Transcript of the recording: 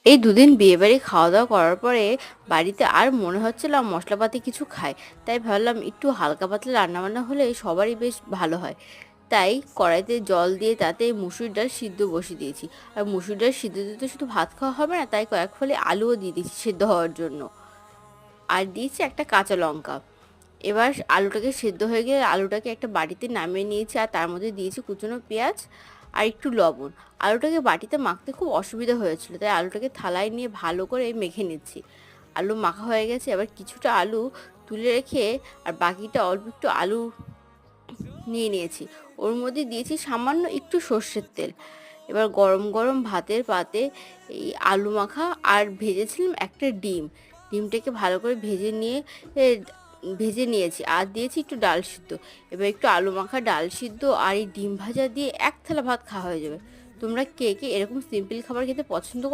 এই দুদিন বিয়েবাড়ি খাওয়া দাওয়া করার পরে বাড়িতে আর মনে হচ্ছিল মশলাপাতি কিছু খাই, তাই ভাবলাম একটু হালকা পাতলা রান্নাবান্না হলে সবারই বেশ ভালো হয়। তাই কড়াইতে জল দিয়ে তাতে মুসুর ডাল সিদ্ধ বসিয়ে দিয়েছি। আর মুসুর ডাল সিদ্ধ দিতে শুধু ভাত খাওয়া হবে না, তাই কয়েক ফলে আলুও দিয়ে দিয়েছি সিদ্ধ হওয়ার জন্য। আর দিয়েছি একটা কাঁচা লঙ্কা। এবার আলুটাকে সেদ্ধ হয়ে গেলে আলুটাকে একটা বাটিতে নামিয়ে নিয়েছি, আর তার মধ্যে দিয়েছি কুচনো পেঁয়াজ আর একটু লবণ। আলুটাকে বাটিতে মাখতে খুব অসুবিধা হয়েছিল, তাই আলুটাকে থালায় নিয়ে ভালো করে মেখে নিচ্ছি। আলু মাখা হয়ে গেছে, এবার কিছুটা আলু তুলে রেখে আর বাকিটা অল্প একটু আলু নিয়ে নিয়েছি। ওর মধ্যে দিয়েছি সামান্য একটু সর্ষের তেল। এবার গরম গরম ভাতের পাতে এই আলু মাখা আর ভেজেছিলাম একটা ডিম, ডিমটাকে ভালো করে এ, ভেজে নিয়েছি আর দিয়েছি একটু ডাল সিদ্ধ। এবার একটু আলু মাখা, ডাল সিদ্ধ আর এই ডিম ভাজা দিয়ে এক থালা ভাত খাওয়া হয়ে যাবে। তোমরা কে কে এরকম সিম্পল খাবার খেতে পছন্দ করো?